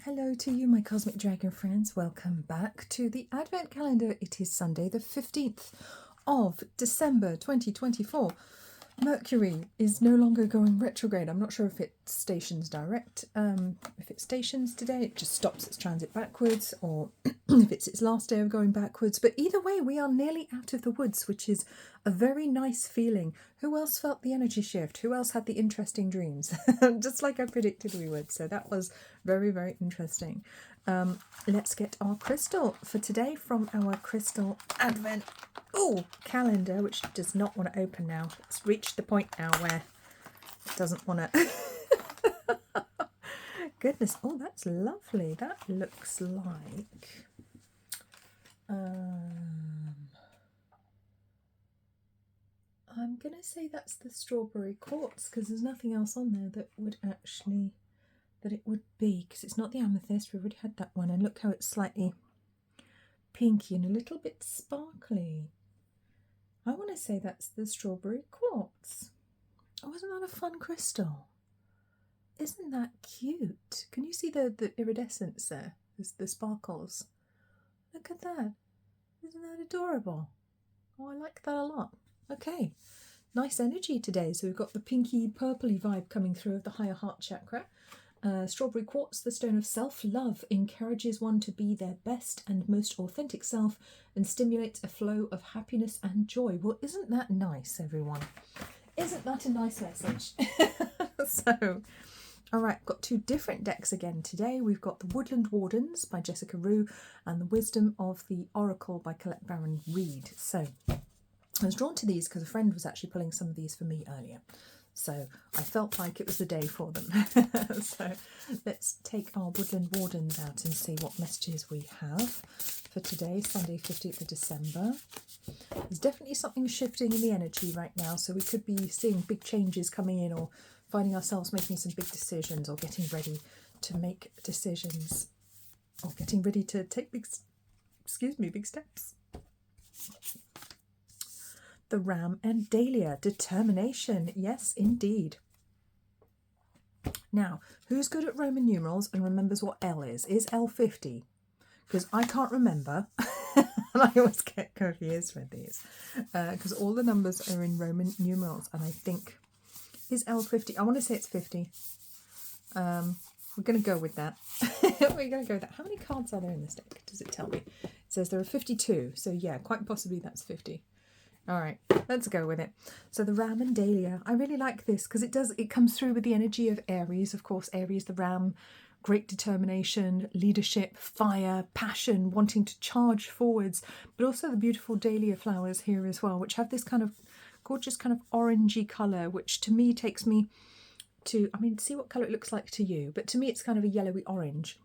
Hello to you, my Cosmic Dragon friends. Welcome back to the Advent Calendar. It is Sunday, the 15th of December 2024. Mercury is no longer going retrograde. I'm not sure if it stations direct. If it stations today, it just stops its transit backwards, or if it's its last day of going backwards. But either way, we are nearly out of the woods, which is a very nice feeling. Who else felt the energy shift? Who else had the interesting dreams? Just like I predicted we would. So that was very, very interesting. Let's get our crystal for today from our Crystal Advent calendar, which does not want to open now. It's reached the point now where it doesn't want to. Goodness, oh, that's lovely. That looks like I'm gonna say that's the strawberry quartz, because there's nothing else on there that would actually it would be, because it's not the amethyst. We've already had that one, and look how it's slightly pinky and a little bit sparkly. I want to say that's the strawberry quartz. Oh, isn't that a fun crystal? Isn't that cute? Can you see the iridescence there? The sparkles. Look at that. Isn't that adorable? Oh, I like that a lot. Okay, nice energy today. So we've got the pinky purpley vibe coming through of the higher heart chakra. Strawberry quartz, the stone of self-love, encourages one to be their best and most authentic self and stimulates a flow of happiness and joy. Well, isn't that nice, everyone? Isn't that a nice message? So, all right, got two different decks again today. We've got the Woodland Wardens by Jessica Rue and the Wisdom of the Oracle by Colette Baron Reid. So I was drawn to these because a friend was actually pulling some of these for me earlier. So I felt like it was the day for them. So let's take our Woodland Wardens out and see what messages we have for today, Sunday 15th of December. There's definitely something shifting in the energy right now, so we could be seeing big changes coming in, or finding ourselves making some big decisions, or getting ready to make decisions, or getting ready to take big steps. The Ram and Dahlia, determination. Yes, indeed. Now, who's good at Roman numerals and remembers what L is? Is L 50? Because I can't remember. And I always get confused with these. Because all the numbers are in Roman numerals. And I think, is L 50? I want to say it's 50. We're going to go with that. We're going to go with that. How many cards are there in this deck? Does it tell me? It says there are 52. So yeah, quite possibly that's 50. All right, let's go with it. So the Ram and Dahlia. I really like this because it comes through with the energy of Aries. Of course, Aries, the Ram, great determination, leadership, fire, passion, wanting to charge forwards, but also the beautiful Dahlia flowers here as well, which have this kind of gorgeous kind of orangey colour, which to me takes me to, I mean, see what colour it looks like to you, but to me it's kind of a yellowy orange.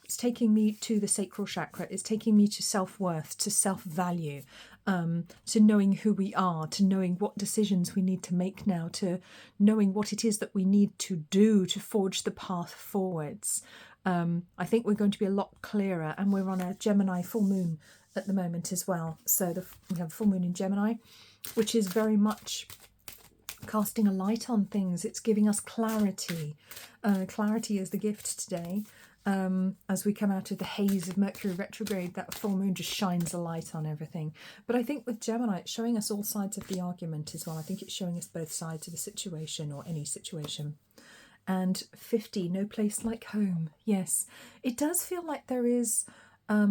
It's taking me to the sacral chakra. It's taking me to self-worth, to self-value, to knowing who we are, to knowing what decisions we need to make now, to knowing what it is that we need to do to forge the path forwards. I think we're going to be a lot clearer, and we're on a Gemini full moon at the moment as well. So we have full moon in Gemini, which is very much casting a light on things. It's giving us clarity. Clarity is the gift today. As we come out of the haze of Mercury retrograde, that full moon just shines a light on everything. But I think with Gemini, it's showing us all sides of the argument as well. I think it's showing us both sides of a situation, or any situation. And 50, no place like home. Yes, it does feel like there is a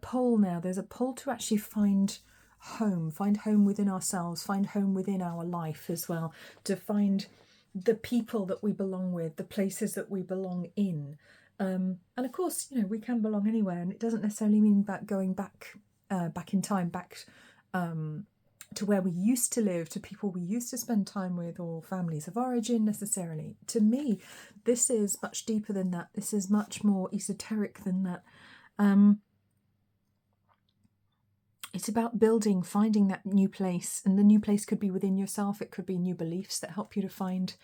pull now. There's a pull to actually find home within ourselves, find home within our life as well, to find the people that we belong with, the places that we belong in. And of course, you know, we can belong anywhere, and it doesn't necessarily mean about going back in time, back to where we used to live, to people we used to spend time with, or families of origin necessarily. To me, this is much deeper than that. This is much more esoteric than that. It's about building, finding that new place, and the new place could be within yourself. It could be new beliefs that help you to find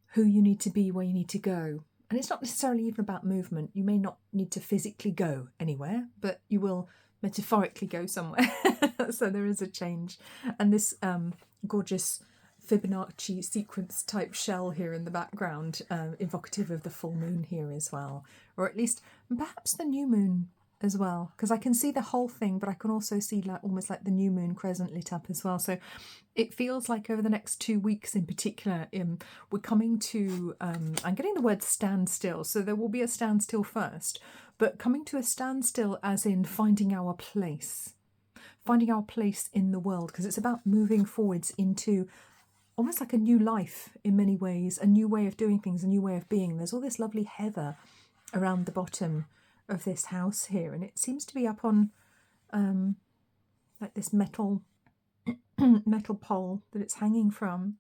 who you need to be, where you need to go. And it's not necessarily even about movement. You may not need to physically go anywhere, but you will metaphorically go somewhere. So there is a change. And this gorgeous Fibonacci sequence type shell here in the background, evocative of the full moon here as well, or at least perhaps the new moon as well, because I can see the whole thing, but I can also see like almost like the new moon crescent lit up as well. So it feels like over the next 2 weeks in particular, we're coming to, I'm getting the word standstill, so there will be a standstill first, but coming to a standstill as in finding our place in the world, because it's about moving forwards into almost like a new life in many ways, a new way of doing things, a new way of being. There's all this lovely heather around the bottom of this house here, and it seems to be up on like this metal pole that it's hanging from,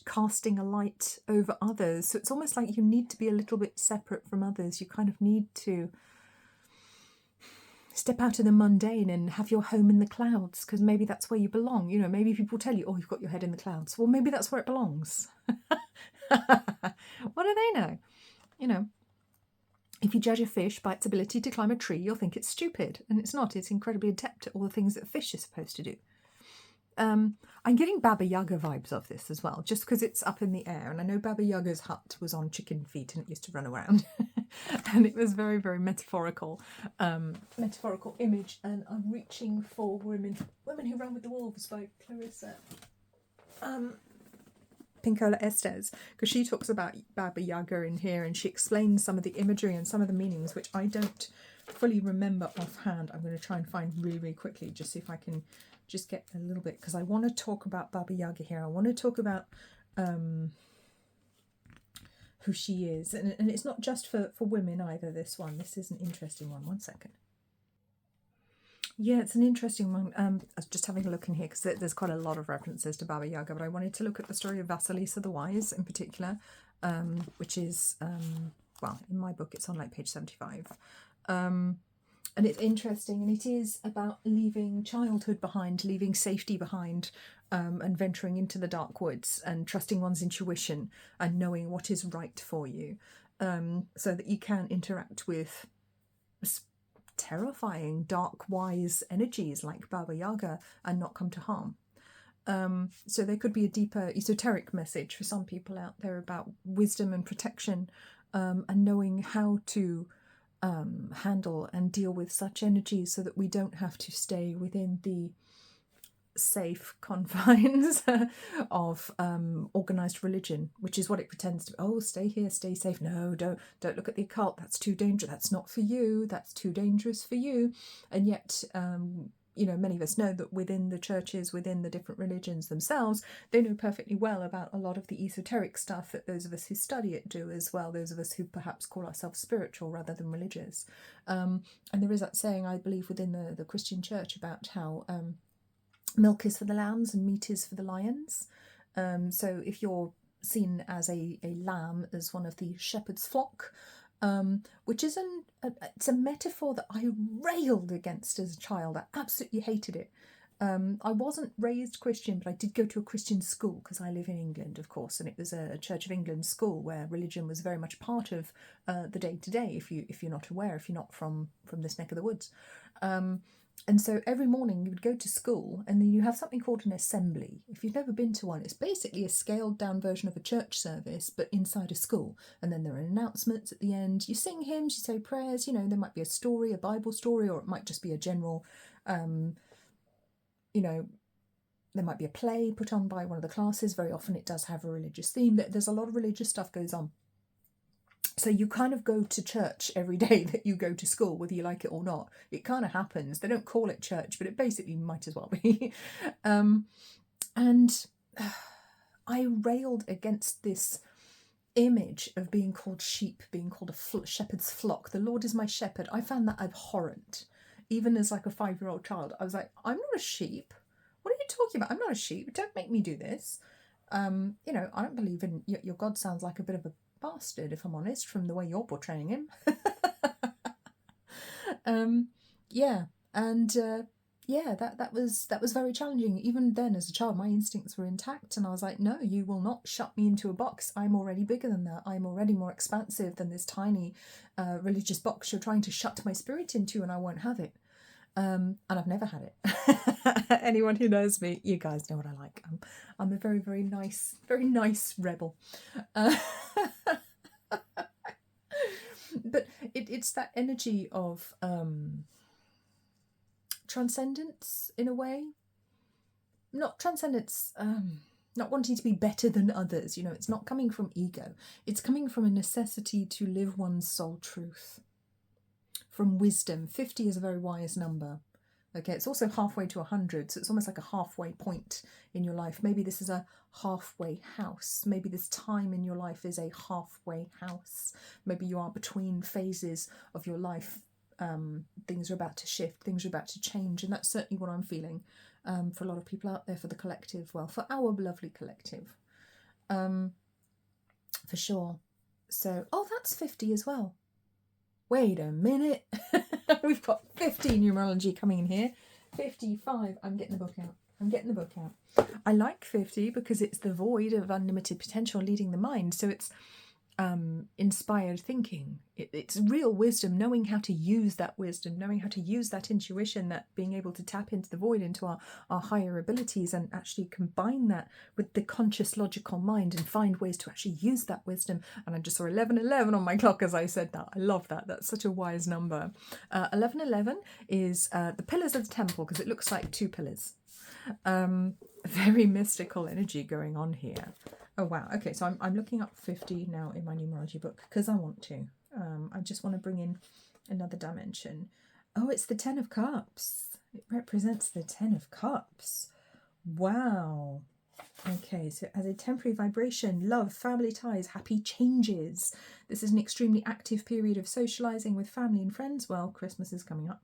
casting a light over others. So it's almost like you need to be a little bit separate from others. You kind of need to step out of the mundane and have your home in the clouds, because maybe that's where you belong. You know, maybe people tell you, oh, you've got your head in the clouds. Well, maybe that's where it belongs. What do they know? You know, if you judge a fish by its ability to climb a tree, you'll think it's stupid. And it's not. It's incredibly adept at all the things that a fish is supposed to do. I'm getting Baba Yaga vibes of this as well, just because it's up in the air. And I know Baba Yaga's hut was on chicken feet and it used to run around. And it was very, very metaphorical image. And I'm reaching for Women Who Run with the Wolves by Clarissa Pinkola Estes, because she talks about Baba Yaga in here, and she explains some of the imagery and some of the meanings, which I don't fully remember offhand. I'm going to try and find really, really quickly, just see if I can just get a little bit, because I want to talk about Baba Yaga here. I want to talk about who she is, and it's not just for women either, this one. This is an interesting one. One second. Yeah, it's an interesting one. I was just having a look in here because there's quite a lot of references to Baba Yaga, but I wanted to look at the story of Vasilisa the Wise in particular, which is, well, in my book it's on like page 75. And it's interesting, and it is about leaving childhood behind, leaving safety behind, and venturing into the dark woods and trusting one's intuition and knowing what is right for you, so that you can interact with terrifying, dark, wise energies like Baba Yaga and not come to harm. So there could be a deeper esoteric message for some people out there about wisdom and protection, and knowing how to handle and deal with such energies so that we don't have to stay within the safe confines of organized religion, which is what it pretends to be. Oh, stay here, stay safe. No, don't look at the occult. That's too dangerous. That's not for you. That's too dangerous for you. And yet, you know, many of us know that within the churches, within the different religions themselves, they know perfectly well about a lot of the esoteric stuff that those of us who study it do as well, those of us who perhaps call ourselves spiritual rather than religious. And there is that saying, I believe, within the Christian church about how milk is for the lambs and meat is for the lions. So if you're seen as a lamb, as one of the shepherd's flock, which is it's a metaphor that I railed against as a child. I absolutely hated it. I wasn't raised Christian, but I did go to a Christian school because I live in England, of course, and it was a Church of England school where religion was very much part of the day-to-day, if you're not aware, if you're not from this neck of the woods. And so every morning you would go to school, and then you have something called an assembly. If you've never been to one, it's basically a scaled down version of a church service, but inside a school. And then there are announcements at the end. You sing hymns, you say prayers, you know, there might be a story, a Bible story, or it might just be a general, you know, there might be a play put on by one of the classes. Very often it does have a religious theme. There's a lot of religious stuff goes on. So you kind of go to church every day that you go to school, whether you like it or not. It kind of happens. They don't call it church, but it basically might as well be. And I railed against this image of being called sheep, being called a shepherd's flock. The Lord is my shepherd. I found that abhorrent. Even as like a 5-year-old child, I was like, I'm not a sheep. What are you talking about? I'm not a sheep. Don't make me do this. You know, I don't believe in your God. Sounds like a bit of a bastard, if I'm honest, from the way you're portraying him. Yeah, and yeah, that was very challenging. Even then, as a child, my instincts were intact, and I was like, no, you will not shut me into a box. I'm already bigger than that. I'm already more expansive than this tiny religious box you're trying to shut my spirit into, and I won't have it. And I've never had it. Anyone who knows me, you guys know what I like. I'm a very, very nice rebel. But it's that energy of transcendence in a way. Not transcendence, not wanting to be better than others. It's not coming from ego. It's coming from a necessity to live one's soul truth. From wisdom. 50 is a very wise number. Okay, it's also halfway to 100, so it's almost like a halfway point in your life. Maybe this is a halfway house. Maybe this time in your life is a halfway house. Maybe you are between phases of your life. Things are about to shift, things are about to change, and that's certainly what I'm feeling for a lot of people out there, for the collective, well, for our lovely collective, for sure. So, oh, that's 50 as well. Wait a minute. We've got 50 numerology coming in here. 55. I'm getting the book out. I like 50 because it's the void of unlimited potential leading the mind. So it's inspired thinking. It's real wisdom, knowing how to use that wisdom, knowing how to use that intuition, that being able to tap into the void, into our higher abilities, and actually combine that with the conscious logical mind and find ways to actually use that wisdom. And I just saw 1111 on my clock as I said that. I love that. That's such a wise number. 1111 is the pillars of the temple, because it looks like two pillars. Very mystical energy going on here. Oh, wow. Okay, so I'm looking up 50 now in my numerology book because I want to. I just want to bring in another dimension. Oh, it's the 10 of Cups. It represents the 10 of Cups. Wow. Okay, so as a temporary vibration, love, family ties, happy changes. This is an extremely active period of socialising with family and friends. Well, Christmas is coming up.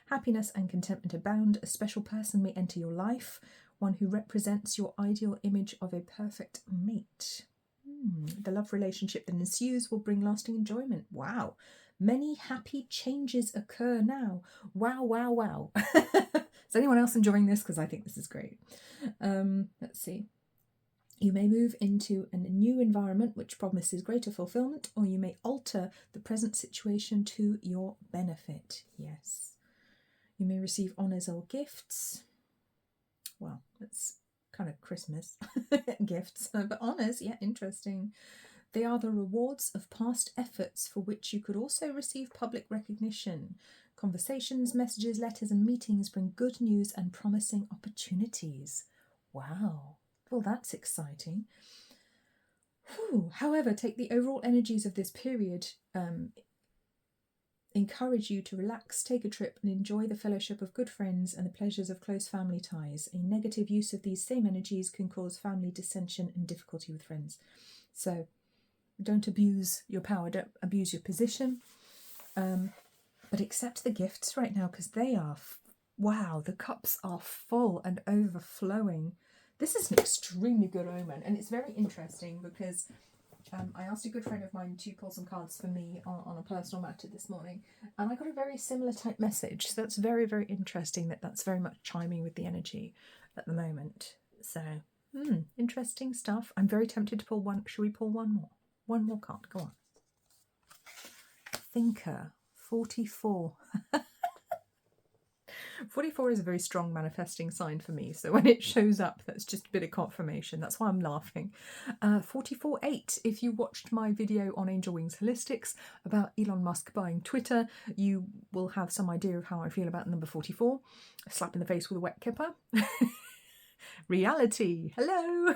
Happiness and contentment abound. A special person may enter your life, one who represents your ideal image of a perfect mate. The love relationship that ensues will bring lasting enjoyment. Wow. Many happy changes occur now. Wow, wow, wow. Is anyone else enjoying this? Because I think this is great. Let's see. You may move into a new environment which promises greater fulfillment, or you may alter the present situation to your benefit. Yes. You may receive honours or gifts. Well, that's kind of Christmas gifts, but honours, yeah, interesting. They are the rewards of past efforts for which you could also receive public recognition. Conversations, messages, letters and meetings bring good news and promising opportunities. Wow. Well, that's exciting. However, take the overall energies of this period, encourage you to relax, take a trip and enjoy the fellowship of good friends and the pleasures of close family ties. A negative use of these same energies can cause family dissension and difficulty with friends. So don't abuse your power, don't abuse your position, but accept the gifts right now, because they are, wow, the cups are full and overflowing. This is an extremely good omen, and it's very interesting because I asked a good friend of mine to pull some cards for me on a personal matter this morning, and I got a very similar type message. So that's very, very interesting that's very much chiming with the energy at the moment. So, interesting stuff. I'm very tempted to pull one. Should we pull one more? One more card. Go on. Thinker, 44. 44 is a very strong manifesting sign for me, so when it shows up, that's just a bit of confirmation. That's why I'm laughing. 44.8. If you watched my video on Angel Wings Holistics about Elon Musk buying Twitter, you will have some idea of how I feel about number 44. A slap in the face with a wet kipper. Reality. Hello.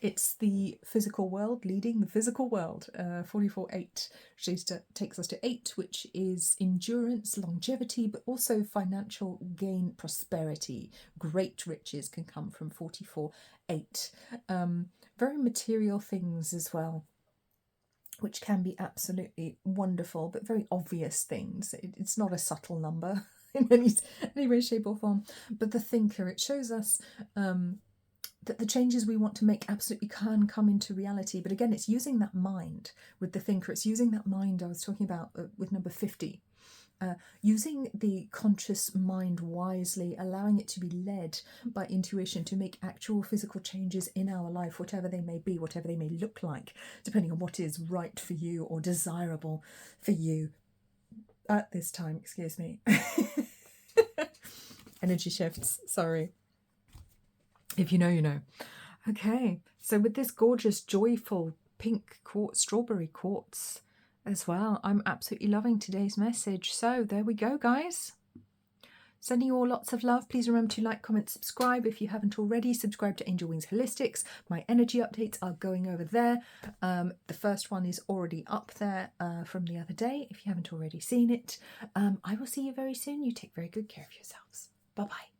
It's the physical world leading the physical world. 44.8 takes us to 8, which is endurance, longevity, but also financial gain, prosperity. Great riches can come from 44.8. Very material things as well, which can be absolutely wonderful, but very obvious things. It's not a subtle number in any way, shape or form. But the thinker, it shows us that the changes we want to make absolutely can come into reality. But again, it's using that mind with the thinker. It's using that mind I was talking about with number 50. Using the conscious mind wisely, allowing it to be led by intuition to make actual physical changes in our life, whatever they may be, whatever they may look like, depending on what is right for you or desirable for you at this time, excuse me. energy shifts. Sorry. If you know, you know. Okay, so with this gorgeous, joyful pink quartz, strawberry quartz as well, I'm absolutely loving today's message. So there we go, guys. Sending you all lots of love. Please remember to like, comment, subscribe if you haven't already. Subscribe to Angel Wings Holistics. My energy updates are going over there. The first one is already up there from the other day if you haven't already seen it. I will see you very soon. You take very good care of yourselves. Bye-bye.